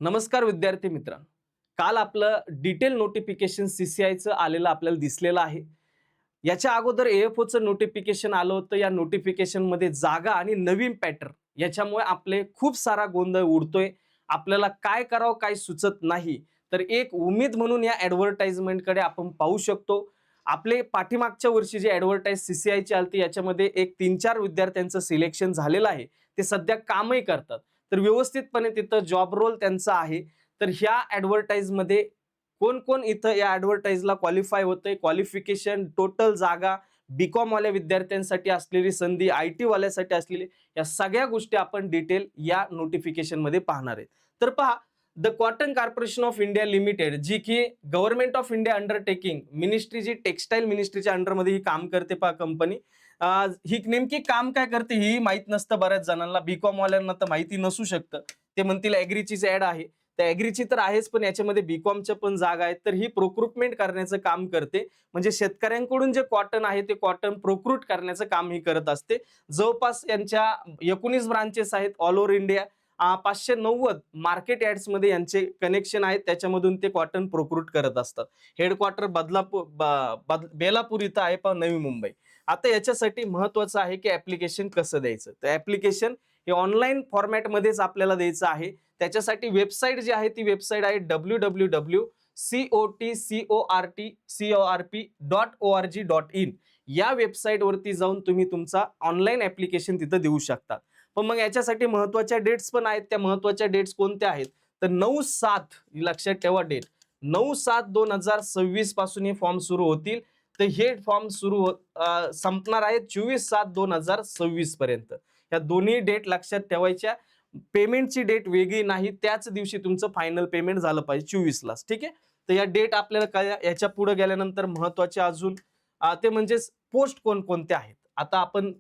नमस्कार विद्यार्थी मित्रांनो. काल आपलं डिटेल नोटिफिकेशन CCIचं आलेलं आपल्याला दिसलेलं आहे. याच्या अगोदर AFOचं नोटिफिकेशन आलं होतं. या नोटिफिकेशनमध्ये जागा आणि नवीन पॅटर्न याच्यामुळे आपले खूप सारा गोंधळ उडतोय. आपल्याला काय करावं काय सुचत नाही. तर एक उमेद म्हणून या ॲडव्हर्टाइजमेंटकडे आपण पाहू शकतो. आपले पाठीमागच्या वर्षी जे ॲडव्हर्टाइज CCIची आलती याच्यामध्ये एक 3-4 विद्यार्थ्यांचं सिलेक्शन झालेलं आहे. ते सध्या कामही करतात. तर व्यवस्थितपणे तिथं जॉब रोल त्यांचा आहे. तर ह्या ॲडव्हर्टाइजमध्ये कोण-कोण इथं या ॲडव्हर्टाइजला क्वालिफाय होतंय, क्वालिफिकेशन, टोटल जागा, बी-कॉम वाल्या विद्यार्थ्यांसाठी असलेली संधी, IT वाल्यासाठी असलेली, या सगळ्या गोष्टी आपण डिटेल या नोटिफिकेशनमध्ये पाहणार आहेत. तर पहा, the Cotton Corporation of India Limited, जी की government of India undertaking, ministry जी टेक्सटाईल मिनिस्ट्रीच्या अंडरमध्ये ही काम करते पहा कंपनी. ही नेमकी काम काय करते ही माहित नसतं बऱ्याच जणांना. बी-कॉम वाल्यांना तर माहिती नसू शकतं. ते म्हणतील ॲग्रीचीच ॲड आहे. तर ॲग्रीची तर आहेच, पण याच्यामध्ये बी-कॉमच्या पण जागा आहेत. तर ही प्रोक्रुटमेंट करण्याचं काम करते. म्हणजे शेतकऱ्यांकडून जे कॉटन आहे ते कॉटन प्रोक्रूट करण्याचं काम ही करत असते. जवळपास यांच्या 19 ब्रांचेस आहेत ऑल ओव्हर इंडिया. 590 मार्केट यार्ड्समध्ये यांचे कनेक्शन आहेत. त्याच्यामधून ते कॉटन प्रोक्रूट करत असतात. हेडक्वार्टर बेलापूर इथं आहे पहा, नवी मुंबई. आता याच्यासाठी महत्वाचं आहे की ऍप्लिकेशन कसं द्यायचं. तर ऍप्लिकेशन हे ऑनलाईन फॉर्मॅटमध्येच आपल्याला द्यायचं आहे. त्याच्यासाठी वेबसाईट जी आहे ती वेबसाईट आहे www.cotcorp.org.in. या वेबसाईटवरती जाऊन तुम्ही तुमचा ऑनलाईन ऍप्लिकेशन तिथं देऊ शकता. पण मग याच्यासाठी महत्वाच्या डेट्स पण आहेत. त्या महत्वाच्या डेट्स कोणत्या आहेत? तर 9/7 लक्षात ठेवा डेट. 9/7/2026 पासून हे फॉर्म सुरू होतील. तर हे फॉर्म संपणार आहेत 24/7/2026 पर्यंत. या दोन्ही डेट लक्षात ठेवायच्या. पेमेंटची डेट वेगळी नाही, त्याच दिवशी तुमचं फायनल पेमेंट झालं पाहिजे 24लाच. ठीक आहे. तर या डेट आपल्याला काय, याच्या पुढे गेल्यानंतर महत्वाचे अजून ते म्हणजे पोस्ट कोणकोणत्या आहेत. आता आपण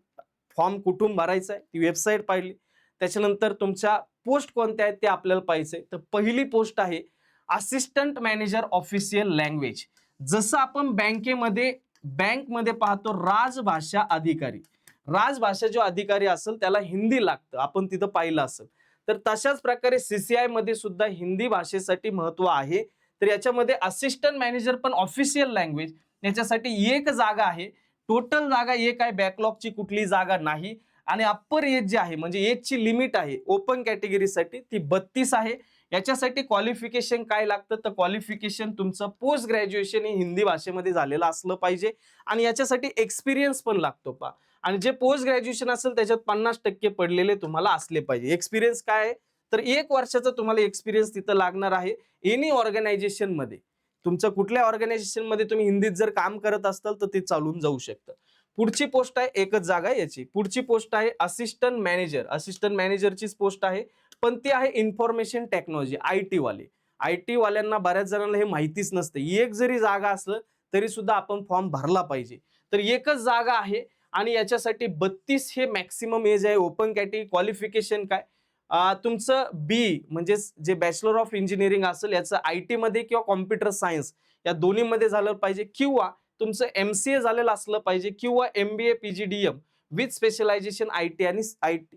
फॉर्म कुठून भरायचा आहे ती वेबसाईट पाहिली. त्याच्यानंतर तुमच्या पोस्ट कोणत्या आहेत ते आपल्याला पाहिजे. तर पहिली पोस्ट आहे असिस्टंट मॅनेजर ऑफिशियल लँग्वेज. जसं आपण बँकमध्ये पाहतो राजभाषा अधिकारी. राजभाषा जो अधिकारी असेल त्याला हिंदी लागतं, आपण तिथं पाहिलं असेल. तर तशाच प्रकारे CCI मध्ये सुद्धा हिंदी भाषेसाठी महत्व आहे. तर याच्यामध्ये असिस्टंट मॅनेजर पण ऑफिशियल लँग्वेज याच्यासाठी एक जागा आहे. टोटल जागा एक आहे, बॅकलॉगची कुठली जागा नाही. आणि अप्पर एज जी आहे म्हणजे एजची लिमिट आहे ओपन कॅटेगरीसाठी ती 32 आहे. याच्यासाठी क्वालिफिकेशन काय लागतं, तर क्वालिफिकेशन तुमचं पोस्ट ग्रॅज्युएशन हे हिंदी भाषेमध्ये झालेलं असलं पाहिजे. आणि याच्यासाठी एक्सपिरियन्स पण लागतो पहा. आणि जे पोस्ट ग्रॅज्युएशन असेल त्याच्यात 50% पडलेले तुम्हाला असले पाहिजे. एक्सपिरियन्स काय आहे, तर 1 वर्षाचा तुम्हाला एक्सपिरियन्स तिथं लागणार आहे. एनी ऑर्गनायझेशन मध्ये, तुमचं कुठल्या ऑर्गनायझेशन मध्ये तुम्ही हिंदीत जर काम करत असाल तर ते चालून जाऊ शकतं. पुढची पोस्ट आहे, एकच जागा आहे याची. पुढची पोस्ट आहे असिस्टंट मॅनेजर. असिस्टंट मॅनेजरचीच पोस्ट आहे, पण ती आहे इन्फॉर्मेशन टेक्नॉलॉजी, IT वाले. IT वाल्यांना बऱ्याच जणांना हे माहितीच नसते. एक जरी जागा असलं तरी सुद्धा आपण फॉर्म भरला पाहिजे. तर एकच जागा आहे आणि याच्यासाठी 32 हे मॅक्सिमम एज आहे. ओपन कॅटेगरी क्वालिफिकेशन काय, तुमचं बी म्हणजे जे बॅचलर ऑफ इंजिनिअरिंग असेल याचं IT मध्ये किंवा कॉम्प्युटर सायन्स या दोन्हीमध्ये झालं पाहिजे, किंवा तुमचं MCA झालेलं असलं पाहिजे, किंवा MBA PGDM with specialisation IT आणि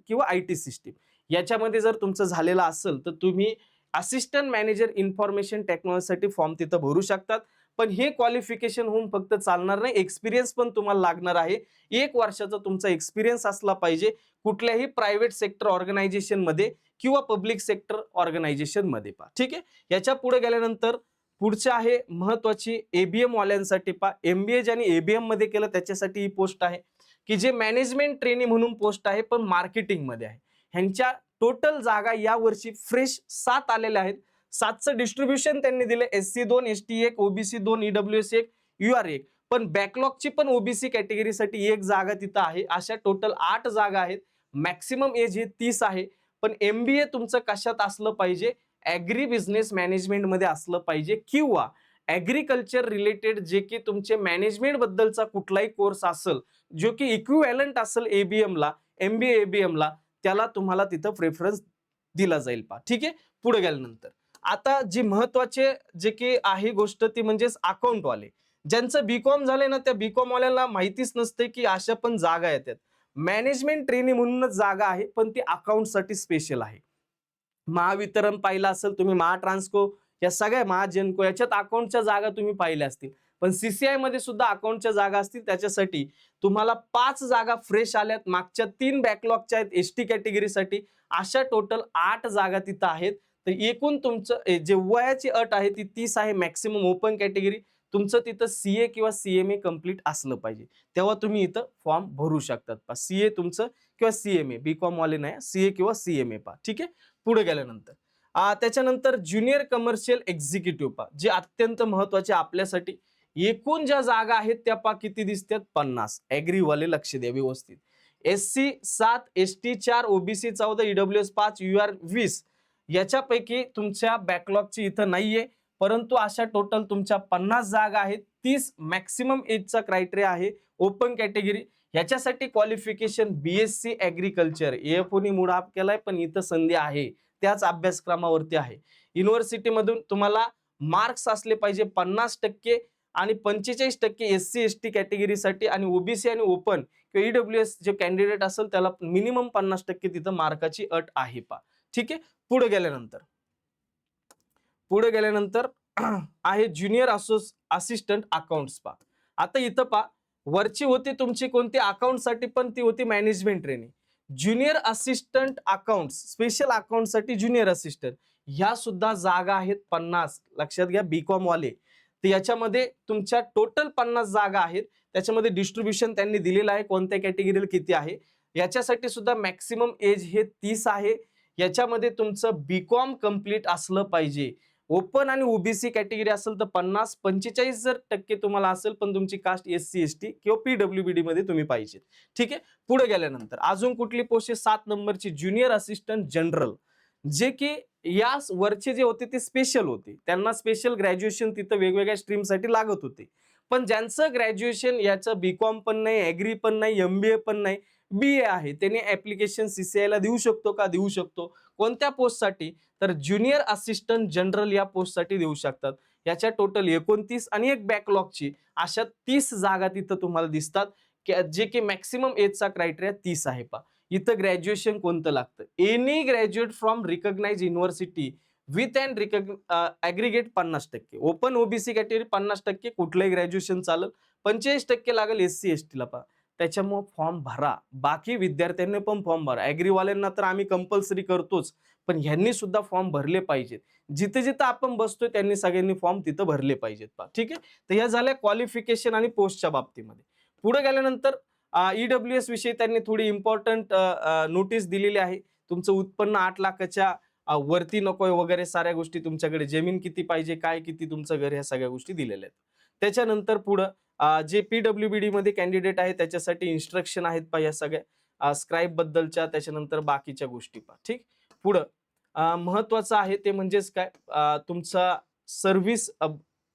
किंवा IT सिस्टीम याच्यामध्ये जर तुमचं झालेलं असेल तर तुम्ही असिस्टंट मॅनेजर इन्फॉर्मेशन टेक्नॉलॉजीसाठी फॉर्म तिथं भरू शकतात. पण हे क्वालिफिकेशन होऊन फक्त चालणार नाही, एक्सपिरियन्स पण तुम्हाला लागणार आहे. 1 वर्षाचा तुमचा एक्सपिरियन्स असला पाहिजे कुठल्याही प्रायव्हेट सेक्टर ऑर्गनायझेशन मध्ये किंवा पब्लिक सेक्टर ऑर्गनायझेशन मध्ये पहा. ठीक आहे. याच्या पुढे गेल्यानंतर पुढचे आहे महत्वाची ABM वाल्यांसाठी पहा. MBA ज्यांनी ABM मध्ये केलं त्याच्यासाठी ही पोस्ट आहे, की जे मॅनेजमेंट ट्रेनी म्हणून पोस्ट आहे पण मार्केटिंग मध्ये आहे. ह्यांच्या टोटल जागा या वर्षी फ्रेश 7 आलेल्या आहेत. 7चं डिस्ट्रीब्युशन त्यांनी दिले, SC 2, ST 1, OBC 2, EWS 1, UR 1. पण बॅकलॉगची पण OBC कॅटेगरीसाठी एक जागा तिथं आहे. अशा टोटल 8 जागा आहेत. मॅक्सिमम एज हे 30 आहे. पण MBA तुमचं कशात असलं पाहिजे, ॲग्री बिझनेस मॅनेजमेंट मध्ये असलं पाहिजे, किंवा ॲग्रीकल्चर रिलेटेड जे की तुमचे मॅनेजमेंट बद्दलचा कुठलाही कोर्स असेल जो की इक्विव्हॅलंट असेल ABM ला, MBA ABM ला, त्याला तुम्हाला तिथं प्रेफरन्स दिला जाईल पहा. ठीक आहे. पुढे गेल्यानंतर आता जी महत्वाचे जे की आहे गोष्ट ती म्हणजेच अकाउंट वाले. ज्यांचं B.Com झालंय ना त्या B.Com वाल्यांना माहितीच नसते की अशा पण जागा येतात. मॅनेजमेंट ट्रेनी म्हणूनच जागा आहे पण ती अकाउंट साठी स्पेशल आहे. महावितरण पाहिलं असेल तुम्ही, महाट्रान्सको, या सगळ्या, महाजेनको, याच्यात अकाउंटच्या जागा तुम्ही पाहिल्या असतील. पण सीसीआय मध्ये सुद्धा अकाउंटच्या जागा असतील. त्याच्यासाठी तुम्हाला 5 जागा फ्रेश आल्यात, मागच्या 3 बॅकलॉगच्या आहेत एसटी कॅटेगरीसाठी. अशा टोटल 8 जागा तिथं आहेत. तर एकूण तुमचं जे वयाची अट आहे ती 30 आहे, मॅक्सिमम ओपन कॅटेगरी. तुमचं तिथं सीए किंवा सीएमए कंप्लीट असलं पाहिजे, तेव्हा तुम्ही इथं फॉर्म भरू शकतात. पा सीए तुमचं किंवा सीएमए, बीकॉम वाले नाही, सीए किंवा सीएमए पा. ठीक आहे. पुढे गेल्यानंतर त्याच्यानंतर ज्युनियर कमर्शियल एक्झिक्युटिव्ह पा, जे अत्यंत महत्वाचे आपल्यासाठी. एकूण ज्या जागा आहेत त्या पा किती दिसतात, 50. ऍग्री वाले लक्ष द्या व्यवस्थित. SC 7, ST 4, OBC 14, EWS 5, UR 20. याच्यापैकी तुमच्या बॅकलॉगची इथं नाहीये, परंतु अशा टोटल तुमच्या 50 जागा आहेत. 30 मॅक्सिमम एजचा क्रायटेरिया आहे. ओपन कॅटेगरी ह्याच्यासाठी क्वालिफिकेशन बीएससी ऍग्रिकल्चर, एफओनी मूड ऑफ केलाय, पण इथं संधी आहे, त्याच अभ्यासक्रमावरती आहे. युनिव्हर्सिटी मधून तुम्हाला मार्क्स असले पाहिजे 50% आणि 45% एससी एसटी कॅटेगरीसाठी, आणि ओबीसी आणि ओपन किंवा ईडब्ल्यूएस जे कॅन्डिडेट असेल त्याला मिनिमम 50% तिथं मार्काची अट आहे पा. ठीक आहे. पुढे गेल्यानंतर आहे ज्युनियर असिस्टंट अकाउंट्स पा. आता इथं पा वरची होती तुमची कोणती अकाउंटसाठी, पण ती होती management training. Junior assistant accounts, special account साठी ज्युनियर असिस्टंट, ह्या सुद्धा जागा आहेत 50. लक्षात घ्या, बीकॉम वाले. तर याच्यामध्ये तुमच्या टोटल 50 जागा आहेत. त्याच्यामध्ये डिस्ट्रीब्युशन त्यांनी दिलेलं आहे कोणत्या कॅटेगरीला किती आहे. याच्यासाठी सुद्धा मॅक्सिमम एज हे 30 आहे. याच्यामध्ये तुमचं बीकॉम कंप्लीट असलं पाहिजे. ओपन आणि ओबीसी कॅटेगरी असेल तर 50, 45 जर टक्के तुम्हाला असेल, पण तुमची कास्ट एससी एसटी किंवा पीडब्ल्यूबीडी मध्ये तुम्ही पाहिजे. ठीक आहे. पुढे गेल्यानंतर अजून कुठली पोस्ट आहे, 7 नंबरची ज्युनियर असिस्टंट जनरल, जे की या वरचे जे होते ते स्पेशल होते, त्यांना स्पेशल ग्रॅज्युएशन तिथं वेगवेगळ्या स्ट्रीमसाठी लागत होते. पण ज्यांचं ग्रॅज्युएशन याचं बीकॉम पण नाही, ऍग्री पण नाही, एमबीए पण नाही, बीए आहे, त्याने ऍप्लिकेशन सीसीआय ला देऊ शकतो का, देऊ शकतो. कोणत्या पोस्टसाठी, तर ज्युनियर असिस्टंट जनरल या पोस्टसाठी देऊ शकतात. याच्या टोटल 29 आणि एक बॅकलॉगची, अशा 30 जागा तिथं तुम्हाला दिसतात, जे की मॅक्सिमम एजचा क्रायटेरिया 30 आहे पा. इथं ग्रॅज्युएशन कोणतं लागतं, any graduate from recognise university with and aggregate 50%. Open OBC category 50%, कुठलंही ग्रॅज्युएशन चालेल. 45% लागेल एससी एसटी ला पा. त्याच्यामुळे फॉर्म भरा. बाकी विद्यार्थ्यांनी पण फॉर्म भरा. ऍग्रीवाल्यांना तर आम्ही कंपल्सरी करतोच, पण ह्यांनी सुद्धा फॉर्म भरले पाहिजेत. जिथे जिथे आपण बसतोय त्यांनी सगळ्यांनी फॉर्म तिथं भरले पाहिजेत पा. ठीक आहे. तर ह्या झाल्या क्वालिफिकेशन आणि पोस्टच्या बाबतीमध्ये. पुढे गेल्यानंतर ईडब्ल्यूएस विषयी त्यांनी थोडी इम्पॉर्टंट नोटीस दिलेली आहे. तुमचं उत्पन्न 8 लाखाच्या वरती नकोय वगैरे साऱ्या गोष्टी, तुमच्याकडे जमीन किती पाहिजे, काय किती तुमचं घर, ह्या सगळ्या गोष्टी दिलेल्या आहेत. त्याच्यानंतर पुढं जे पीडब्ल्यूबीडी मध्ये कॅन्डिडेट आहे त्याच्यासाठी इन्स्ट्रक्शन आहेत पा, या सगळ्या स्क्राईब बद्दलच्या, त्याच्यानंतर बाकीच्या गोष्टी पा. ठीक. पुढं महत्वाचं आहे ते म्हणजेच काय, तुमचा सर्व्हिस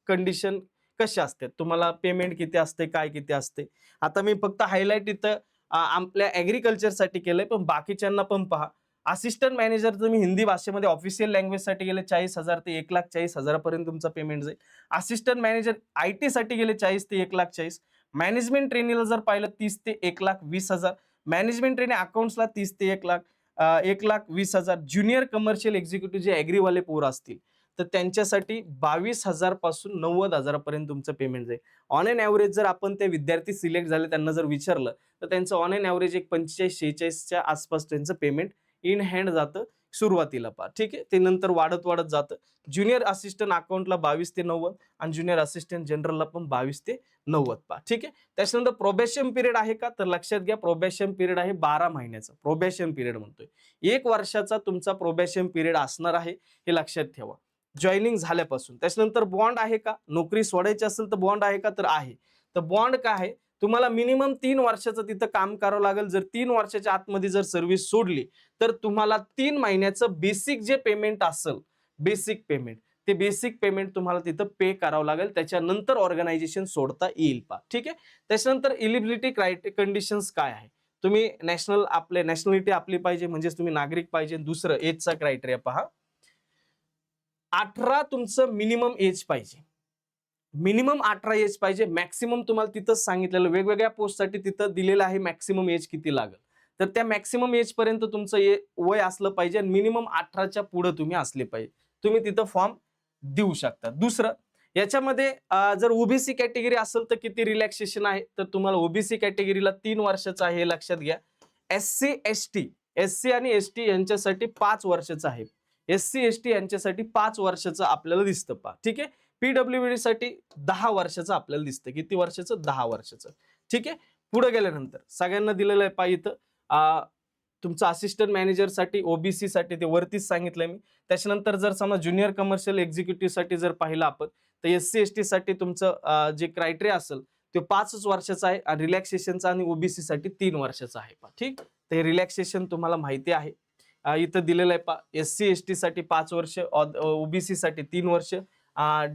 कंडिशन कशा असतात, तुम्हाला पेमेंट किती असते, काय किती असते. आता मी फक्त हायलाइट इथं आपल्या ऍग्रिकल्चर साठी केलंय, पण बाकीच्यांना पण पहा. असिस्टंट मॅनेजर तुम्ही हिंदी भाषेमध्ये ऑफिशियल लँग्वेज साठी गेले 40,000 ते 1,40,000 पर्यंत तुमचा पेमेंट जाईल. असिस्टंट मॅनेजर आयटी साठी गेले 40 ते 1,40,000. मॅनेजमेंट ट्रेनिंगला जर पाहिलं 30 ते 1,20,000. मॅनेजमेंट ट्रेनिंग अकाउंट्सला 30 ते 1,20,000. ज्युनियर कमर्शियल एक्झिक्युटिव्ह जे ऍग्रीवाले पोर असतील तर त्यांच्यासाठी 22,000 पासून 90,000 पर्यंत तुमचं पेमेंट जाईल. ऑन एन ऍव्हरेज जर आपण ते विद्यार्थी सिलेक्ट झाले त्यांना जर विचारलं तर त्यांचं ऑन एन ऍव्हरेज एक 45-46च्या आसपास त्यांचं पेमेंट इन हँड जातं सुरुवातीला पा. ठीक आहे. ते नंतर वाढत वाढत जातं. ज्युनियर असिस्टंट अकाउंटला 22 ते 90 आणि ज्युनियर असिस्टंट जनरलला पण 22 ते 90 पा. ठीक आहे. त्याच्यानंतर प्रोबेशन पिरियड आहे का, तर लक्षात घ्या प्रोबेशन पिरियड आहे 12 महिन्याचं. प्रोबेशन पिरियड म्हणतोय, 1 वर्षाचा तुमचा प्रोबेशन पिरियड असणार आहे, हे लक्षात ठेवा जॉईनिंग झाल्यापासून. त्याच्यानंतर बॉन्ड आहे का, नोकरी सोडायची असेल तर बॉन्ड आहे का, तर आहे. तर बॉन्ड काय आहे, तुम्हाला मिनिमम 3 वर्षाचं तिथं काम करावं लागेल. जर 3 वर्षाच्या आतमध्ये जर सर्व्हिस सोडली तर तुम्हाला 3 महिन्याचं बेसिक जे पेमेंट असेल, बेसिक पेमेंट, ते बेसिक पेमेंट तुम्हाला तिथं पे करावं लागेल. त्याच्यानंतर ऑर्गनायझेशन सोडता येईल पा. ठीक आहे. त्याच्यानंतर इलिजिबिलिटी कंडिशन्स काय आहे, तुम्ही नॅशनॅलिटी आपली पाहिजे, म्हणजे तुम्ही नागरिक पाहिजे. दुसरं एजचा क्रायटेरिया पहा, 18 तुमचं मिनिमम एज पाहिजे. मिनिमम 18 एज पाहिजे. मॅक्सिमम तुम्हाला तिथं सांगितलेलं वेगवेगळ्या पोस्टसाठी तिथं दिलेलं आहे मॅक्सिमम एज किती लागेल. तर त्या मॅक्सिमम एज पर्यंत तुमचं वय असलं पाहिजे आणि मिनिमम 18च्या पुढे तुम्ही असले पाहिजे. तुम्ही तिथं फॉर्म देऊ शकता. दुसरं, याच्यामध्ये जर ओबीसी कॅटेगरी असेल तर किती रिलॅक्सेशन आहे, तर तुम्हाला ओबीसी कॅटेगरीला 3 वर्षाचं आहे हे लक्षात घ्या. एससी आणि एसटी यांच्यासाठी 5 वर्षाचं आहे. एससी एसटी यांच्यासाठी 5 वर्षाचं आपल्याला दिसतं पहा. ठीक आहे. पीडब्ल्यूडी साठी 10 वर्षाचं आपल्याला दिसतं. किती वर्षाचं? 10 वर्षाचं. ठीक आहे. पुढे गेल्यानंतर सगळ्यांना दिलेलं आहे पहा इथं तुमचं असिस्टंट मॅनेजर साठी ओबीसी साठी ते वरतीच सांगितलंय मी. त्याच्यानंतर जर समजा ज्युनियर कमर्शियल एक्झिक्युटिव्ह साठी जर पाहिलं आपण तर एससी एसटी साठी तुमचं जे क्रायटेरिया असेल ते 5 वर्षाचा आहे आणि रिलॅक्सेशनचा आणि ओबीसी साठी 3 वर्षाचा आहे पहा. ठीक. ते रिलॅक्सेशन तुम्हाला माहिती आहे. इथं दिलेलं आहे पहा. एससी एसटी साठी 5 वर्ष, ओबीसी साठी 3 वर्ष,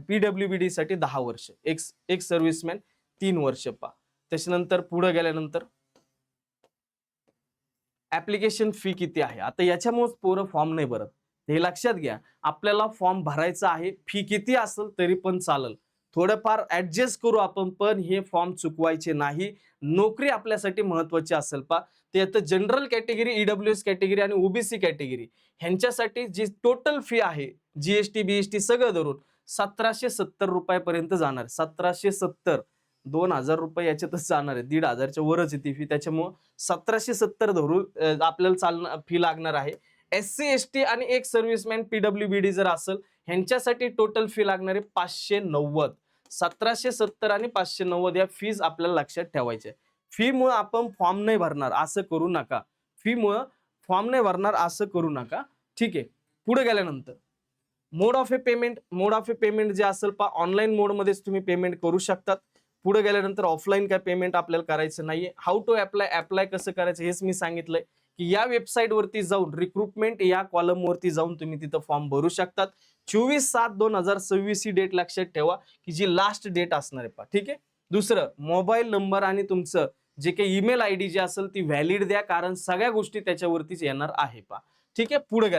पीडब्ल्यूबीडी साठी 10 वर्ष, एक सर्व्हिसमॅन 3 वर्ष पहा. त्याच्यानंतर पुढे गेल्यानंतर ऍप्लिकेशन फी किती आहे. आता याच्यामुळे पोरं फॉर्म नाही भरत, हे लक्षात घ्या. आपल्याला फॉर्म भरायचा आहे, फी किती असेल तरी पण चालेल, थोडंफार ऍडजस्ट करू आपण, पण हे फॉर्म चुकवायचे नाही. नोकरी आपल्यासाठी महत्वाची असेल पा. ते आता जनरल कॅटेगरी, ईडब्ल्यूएस कॅटेगरी आणि ओबीसी कॅटेगरी ह्यांच्यासाठी जी टोटल फी आहे जीएसटी बीएसटी सगळं धरून 1770 रुपयापर्यंत जाणार. 1770, 2000 रुपये याच्यातच जाणार आहे, 1500च्या वरच आहे ती फी. त्याच्यामुळं 1770 धरून आपल्याला चालणार फी लागणार आहे. एससी एसटी आणि एक सर्व्हिसमॅन पीडब्ल्यूबीडी जर असेल ह्यांच्यासाठी टोटल फी लागणार आहे 590. 1770 आणि 590 या फीज आपल्याला लक्षात ठेवायच्या. फी मुळे आपण फॉर्म नाही भरणार असं करू नका. फी मुळे फॉर्म नाही भरणार असं करू नका. ठीक आहे. पुढे गेल्यानंतर मोड ऑफ ए पेमेंट जे असेल पा ऑनलाईन मोड मध्येच तुम्ही पेमेंट करू शकतात. पुढे गेल्यानंतर ऑफलाईन काय पेमेंट आपल्याला करायचं नाहीये. हाऊ टू अप्लाय कसं करायचं हेच मी सांगितलंय की या वेबसाईट वरती जाऊन रिक्रुटमेंट या कॉलम वरती जाऊन तुम्ही तिथं फॉर्म भरू शकतात. 24/7/2026 ही डेट लक्षात ठेवा की जी लास्ट डेट असणार आहे पा. ठीक आहे. दुसरं, मोबाईल नंबर आणि तुमचं जे काही ईमेल आयडी जे असेल ती व्हॅलिड द्या, कारण सगळ्या गोष्टी त्याच्यावरतीच येणार आहे पा. ठीक आहे. पुढे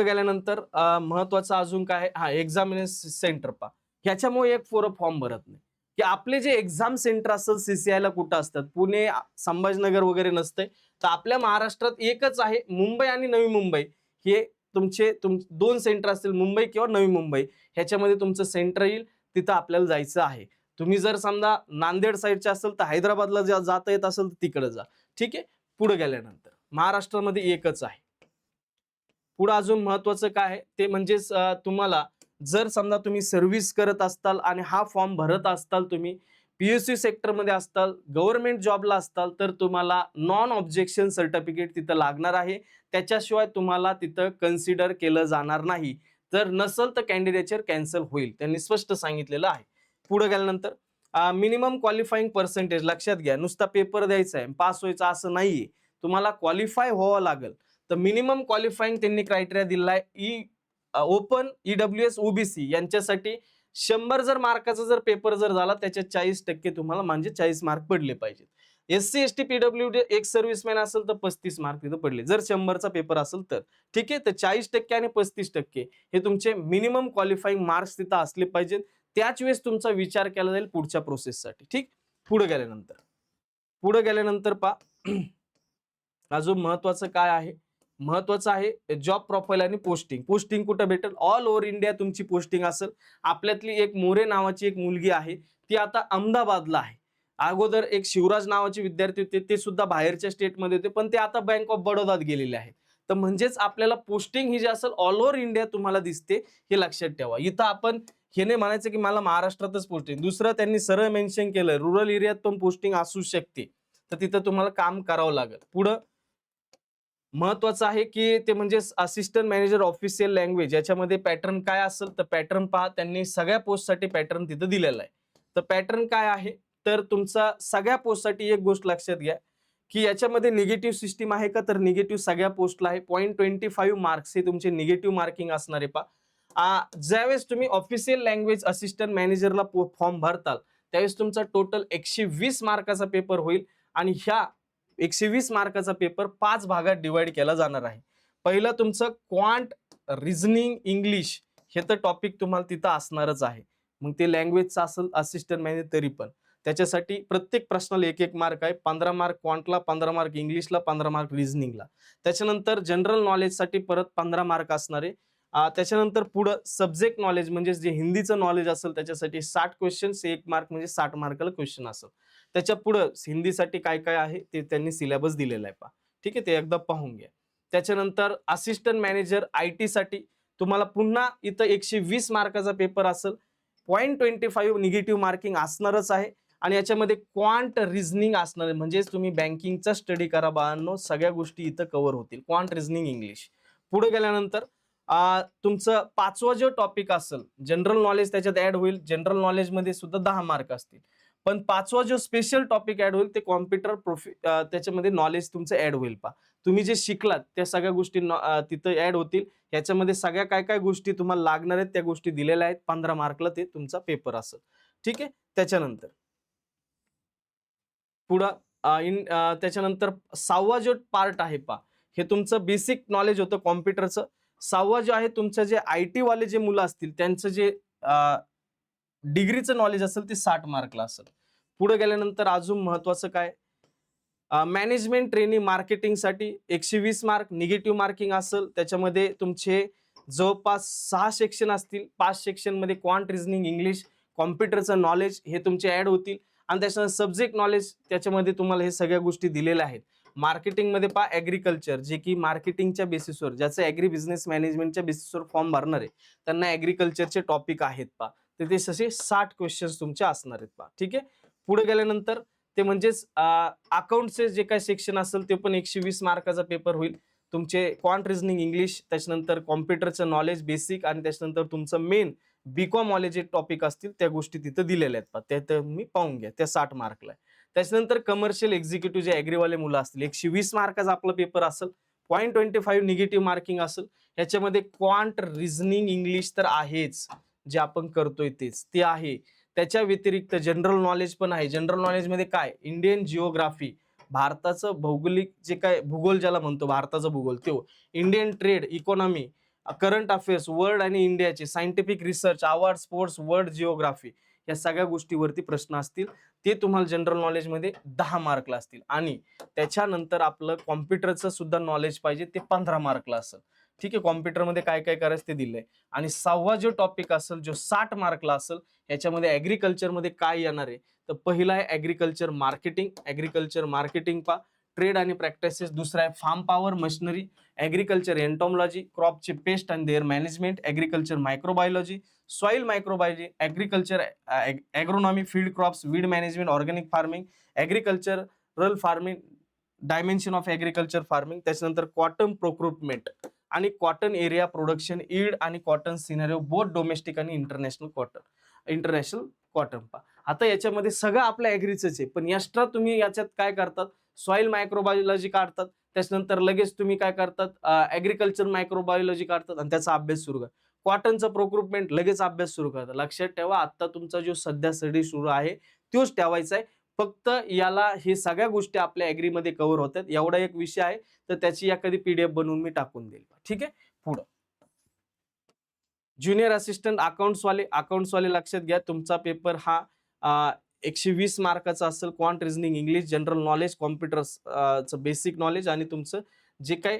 गेल्यानंतर महत्वाचं अजून काय, हा एक्झामिनेशन सेंटर पा. ह्याच्यामुळे एक फॉर्म भरत नाही की आपले जे एक्झाम सेंटर असेल सीसीआय ला कुठं असतात, पुणे संभाजीनगर वगैरे नसते, तर आपल्या महाराष्ट्रात एकच आहे, मुंबई आणि नवी मुंबई. हे तुमचे 2 सेंटर असतील, मुंबई किंवा नवी मुंबई, ह्याच्यामध्ये तुमचं सेंटर येईल, तिथं आपल्याला जायचं आहे. तुम्ही जर समजा नांदेड साईडचे असेल तर हैदराबादला जाता येत असेल तर तिकडे जा. ठीक आहे. पुढे गेल्यानंतर महाराष्ट्रामध्ये एकच आहे. पुढे अजून महत्वाचं काय आहे ते म्हणजे तुम्हाला जर समजा तुम्ही सर्व्हिस करत असताल आणि हा फॉर्म भरत असताल, तुम्ही पीएसयू सेक्टर मध्ये असताल, गव्हर्नमेंट जॉबला असताल, तर तुम्हाला नॉन ऑब्जेक्शन सर्टिफिकेट तिथं लागणार आहे. त्याच्याशिवाय तुम्हाला तिथं कन्सिडर केलं जाणार नाही. जर नसेल तर कॅन्डिडेचर कॅन्सल होईल, त्यांनी स्पष्ट सांगितलेलं आहे. पुढे गेल्यानंतर मिनिमम क्वालिफाईंग पर्सेंटेज लक्षात घ्या. नुसता पेपर द्यायचा आहे, पास व्हायचं असं नाहीये, तुम्हाला क्वालिफाय व्हावं लागेल. तर मिनिमम क्वालिफाईंग त्यांनी क्रायटेरिया दिलाय. ओपन, ईडब्ल्यूएस, ओबीसी यांच्यासाठी 100 जर मार्काचा जर पेपर जर झाला त्याच्यात 40% तुम्हाला म्हणजे 40 मार्क पडले पाहिजेत. एससी एसटी पीडब्ल्यूडी एक सर्व्हिसमॅन असेल तर 35 मार्क तिथं पडले जर 100चा पेपर असेल तर. ठीक आहे. तर 40% आणि 35% हे तुमचे मिनिमम क्वालिफाईंग मार्क्स तिथं असले पाहिजेत. त्याच वेळेस तुमचा विचार केला जाईल पुढच्या प्रोसेससाठी. ठीक. पुढे गेल्यानंतर पा अजून महत्वाचं काय आहे, महत्वाचं आहे जॉब प्रोफाईल आणि पोस्टिंग कुठे भेटेल, ऑल ओव्हर इंडिया तुमची पोस्टिंग असेल. आपल्यातली एक मोरे नावाची एक मुलगी आहे, ती आता अहमदाबादला आहे. अगोदर एक शिवराज नावाचे विद्यार्थी होते, ते सुद्धा बाहेरच्या स्टेटमध्ये होते, पण ते आता बँक ऑफ बडोदात गेलेले आहेत. तर म्हणजेच आपल्याला पोस्टिंग ही जी असेल ऑल ओव्हर इंडिया तुम्हाला दिसते, हे लक्षात ठेवा. इथं आपण हे नाही म्हणायचं की मला महाराष्ट्रातच पोस्टिंग. दुसरं त्यांनी सरळ मेन्शन केलं रुरल एरियात पण पोस्टिंग असू शकते, तर तिथं तुम्हाला काम करावं लागेल. पुढं महत्वाचं आहे की ते म्हणजे असिस्टंट मॅनेजर ऑफिशियल लँग्वेज, याच्यामध्ये पॅटर्न काय असेल तर पॅटर्न पहा, त्यांनी सगळ्या पोस्टसाठी पॅटर्न तिथं दिलेला आहे. तर पॅटर्न काय आहे तर तुमचा सगळ्या पोस्टसाठी एक गोष्ट लक्षात घ्या की याच्यामध्ये निगेटिव्ह सिस्टीम आहे का, तर निगेटिव्ह सगळ्या पोस्टला आहे. 0.25 मार्क्स हे तुमचे निगेटिव्ह मार्किंग असणार आहे पहा. ज्यावेळेस तुम्ही ऑफिशियल लँग्वेज असिस्टंट मॅनेजरला फॉर्म भरताल त्यावेळेस तुमचा टोटल 120 मार्काचा पेपर होईल आणि ह्या 120 मार्काचा पेपर 5 भागात डिवाइड केला जाणार आहे. पहिलं तुमचं क्वांट, रिझनिंग, इंग्लिश हे तर टॉपिक तुम्हाला तिथं असणारच आहे. मग ते लँग्वेजचं असेल असिस्टंट मॅनेजर तरी पण. त्याच्यासाठी प्रत्येक प्रश्नाला 1-1 मार्क आहे. 15 मार्क क्वांटला, 15 मार्क इंग्लिशला, 15 मार्क रिझनिंगला. त्याच्यानंतर जनरल नॉलेजसाठी परत 15 मार्क असणार आहे. त्याच्यानंतर पुढं सब्जेक्ट नॉलेज म्हणजे जे हिंदीचं नॉलेज असेल त्याच्यासाठी 60 क्वेश्चन्स, 1 मार्क म्हणजे 60 मार्काला क्वेश्चन असेल. त्याच्या पुढं हिंदीसाठी काय काय आहे ते त्यांनी सिलेबस दिलेला आहे पहा. ठीक आहे, ते एकदा पाहून घ्या. त्याच्यानंतर असिस्टंट मॅनेजर IT साठी तुम्हाला पुन्हा इथं 120 मार्काचा पेपर असेल. 0.25 निगेटिव्ह मार्किंग असणारच आहे आणि याच्यामध्ये क्वांट रिझनिंग असणार आहे. म्हणजेच तुम्ही बँकिंगचा स्टडी करा बाळांनो, सगळ्या गोष्टी इथं कव्हर होतील. Quant reasoning English. पुढे गेल्यानंतर तुमचं 5वा जो टॉपिक असेल जनरल नॉलेज त्याच्यात ऍड होईल. जनरल नॉलेज मध्ये सुद्धा 10 मार्क असतील. पण 5वा जो स्पेशल टॉपिक ऍड होईल ते कॉम्प्युटर त्याच्यामध्ये नॉलेज तुमचं ऍड होईल पहा. तुम्ही जे शिकलात त्या सगळ्या गोष्टी तिथं ऍड होतील. याच्यामध्ये सगळ्या काय काय गोष्टी तुम्हाला लागणार आहेत त्या गोष्टी दिलेल्या आहेत. 15 मार्कला ते तुमचा पेपर असेल. ठीक आहे. त्याच्यानंतर पुढं त्याच्यानंतर 6वा जो पार्ट आहे पहा, हे तुमचं बेसिक नॉलेज होतं कॉम्प्युटरचं. 6वा जो आहे तुमचं जे IT वाले जे मुलं असतील त्यांचं जे डिग्रीचं नॉलेज असेल ते 60 मार्कला असेल. पुढे गेल्यानंतर अजून महत्वाचं काय, मॅनेजमेंट ट्रेनिंग मार्केटिंगसाठी 120 मार्क निगेटिव्ह मार्किंग असेल. त्याच्यामध्ये तुमचे जवळपास 6 सेक्शन असतील. 5 सेक्शन मध्ये क्वांट रिझनिंग इंग्लिश कॉम्प्युटरचं नॉलेज हे तुमचे ऍड होतील आणि त्याच्यानंतर सब्जेक्ट नॉलेज त्याच्यामध्ये तुम्हाला हे सगळ्या गोष्टी दिलेल्या आहेत. मार्केटिंग मध्ये पहा ऍग्रिकल्चर, जे की मार्केटिंगच्या बेसिसवर ज्याचं ऍग्री बिझनेस मॅनेजमेंटच्या बेसिसवर फॉर्म भरणार आहे त्यांना ऍग्रिकल्चरचे टॉपिक आहेत पहा. तर ते तसे 60 क्वेश्चन्स तुमचे असणार आहेत पहा. ठीक आहे. पुढे गेल्यानंतर ते म्हणजेच अकाउंटचे जे काही सेक्शन असेल ते पण 120 मार्काचा पेपर होईल. तुमचे क्वांट रिझनिंग इंग्लिश, त्याच्यानंतर कॉम्प्युटरचं नॉलेज बेसिक आणि त्याच्यानंतर तुमचं मेन बीकॉम वाले जे टॉपिक असतील त्या गोष्टी तिथं दिलेल्या आहेत पहा. त्या तुम्ही पाहून घ्या, त्या 60 मार्कला. त्याच्यानंतर कमर्शियल एक्झिक्युटिव्ह जे ऍग्रीवाले मुलं असतील 120 मार्काचा आपला पेपर असेल. 0.25 निगेटिव्ह मार्किंग असेल. ह्याच्यामध्ये क्वांट रिझनिंग इंग्लिश तर आहेच, जे आपण करतोय तेच ते आहे. त्याच्या व्यतिरिक्त जनरल नॉलेज पण आहे. जनरल नॉलेज मध्ये काय, इंडियन जिओग्राफी, भारताचं भौगोलिक जे काय भूगोल ज्याला म्हणतो भारताचा भूगोल तो, Indian trade economy, current affairs world आणि इंडियाचे, scientific research, award, sports, world geography, या सगळ्या गोष्टीवरती प्रश्न असतील. ते तुम्हाला जनरल नॉलेज मध्ये 10 मार्कला असतील आणि त्याच्यानंतर आपलं कॉम्प्युटरचं सुद्धा नॉलेज पाहिजे ते 15 मार्कला असेल. ठीक आहे. कॉम्प्युटरमध्ये काय काय करायचं ते दिलंय. आणि 6वा जो टॉपिक असेल जो 60 मार्कला असेल याच्यामध्ये ऍग्रिकल्चर मध्ये काय येणार आहे, तर पहिला आहे ऍग्रिकल्चर मार्केटिंग. ऍग्रिकल्चर मार्केटिंग पा ट्रेड आणि प्रॅक्टिसेस. दुसरा आहे farm power machinery, agriculture entomology, क्रॉपचे pest and their management, agriculture microbiology, soil microbiology, agriculture agronomy, field crops, weed management, organic farming, agricultural farming, dimension of agriculture farming. त्याच्यानंतर cotton procurement आणि cotton area production, yield आणि cotton scenario both domestic आणि international cotton पा. आता याच्यामध्ये सगळं आपल्या ऍग्रीच आहे, पण एक्स्ट्रा तुम्ही याच्यात काय करतात, सॉइल मायक्रोबायोलॉजी काढतात. त्याच्यानंतर लगेच तुम्ही काय करतात, ऍग्रिकल्चर मायक्रोबायोलॉजी काढतात आणि त्याचा अभ्यास सुरू करतात. कॉटनचा प्रोक्रुटमेंट लगेच अभ्यास सुरू करतात. लक्षात ठेवा, आता तुमचा जो सध्या स्टडी सुरू आहे तोच ठेवायचा आहे. फक्त याला हे सगळ्या गोष्टी आपल्या ऍग्रीमध्ये कव्हर होतात. एवढा एक विषय आहे, तर त्याची एखादी PDF बनवून मी टाकून देईल. ठीक आहे. पुढं ज्युनियर असिस्टंट अकाउंट्स वाले लक्षात घ्या, तुमचा पेपर हा 120 मार्काचा असेल. Quant reasoning English, general knowledge, कॉम्प्युटरचं बेसिक नॉलेज आणि तुमचं जे काही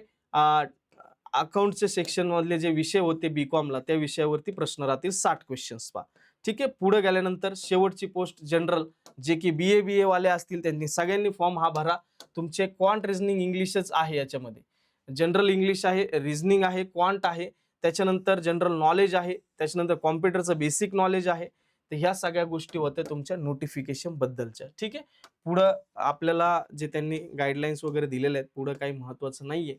अकाउंटचे सेक्शन मधले जे विषय होते बीकॉमला त्या विषयावरती प्रश्न राहतील. 60 क्वेश्चन्स पहा. ठीक आहे. पुढे गेल्यानंतर शेवटची पोस्ट जनरल, जे की BA वाले असतील त्यांनी सगळ्यांनी फॉर्म हा भरा. तुमचे क्वांट रिझनिंग इंग्लिशच आहे, याच्यामध्ये जनरल इंग्लिश आहे, रिझनिंग आहे, क्वांट आहे, त्याच्यानंतर जनरल नॉलेज आहे, त्याच्यानंतर कॉम्प्युटरचं बेसिक नॉलेज आहे. तर ह्या सगळ्या गोष्टी होत्या तुमच्या नोटिफिकेशन बद्दलच्या. ठीक आहे. पुढं आपल्याला जे त्यांनी गाईडलाईन्स वगैरे दिलेल्या आहेत, पुढं काही महत्वाचं नाहीये.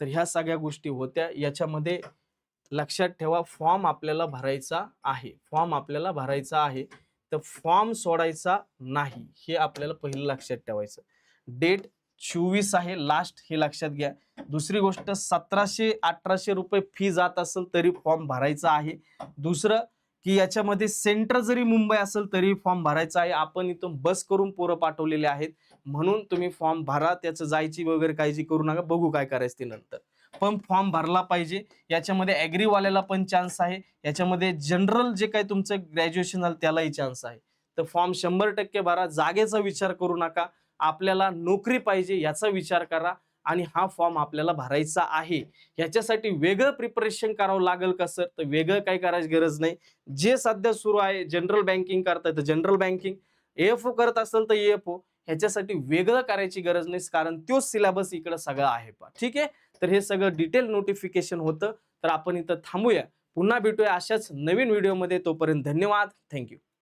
तर ह्या सगळ्या गोष्टी होत्या. याच्यामध्ये लक्षात ठेवा, फॉर्म आपल्याला भरायचा आहे, तर फॉर्म सोडायचा नाही, हे आपल्याला पहिलं लक्षात ठेवायचं. डेट 24 आहे लास्ट, हे लक्षात घ्या. दुसरी गोष्ट, 1700-1800 रुपये फी जात असेल तरी फॉर्म भरायचा आहे. दुसरं की याच्यामध्ये सेंटर जरी मुंबई असेल तरी फॉर्म भरायचा आहे. आपण इथून बस करून पोरं पाठवलेले आहेत, म्हणून तुम्ही फॉर्म भरा. त्याचं जायची वगैरे काळजी करू नका, बघू काय करायचं ते नंतर. पण फॉर्म भरला पाहिजे. याच्यामध्ये ऍग्रीवाल्याला पण चान्स आहे, याच्यामध्ये जनरल जे काही तुमचं ग्रॅज्युएशन झालं त्यालाही चान्स आहे. तर फॉर्म 100% भरा. जागेचा विचार करू नका. आपल्याला नोकरी पाहिजे याचा विचार करा आणि हा फॉर्म आपल्याला भरायचा आहे. ह्याच्यासाठी वेगळं प्रिपरेशन करावं लागेल का सर? तर वेगळं काही करायची गरज नाही. जे सध्या सुरू आहे, जनरल बँकिंग करताय तर जनरल बँकिंग, एएफओ करत असेल तर एएफओ, ह्याच्यासाठी वेगळं करायची गरज नाही, कारण तोच सिलेबस इकडे सगळा आहे. ठीक आहे. तर हे सगळं डिटेल नोटिफिकेशन होतं. तर आपण इथं थांबूया. पुन्हा भेटूया अशाच नवीन व्हिडिओमध्ये. तोपर्यंत धन्यवाद. थँक्यू.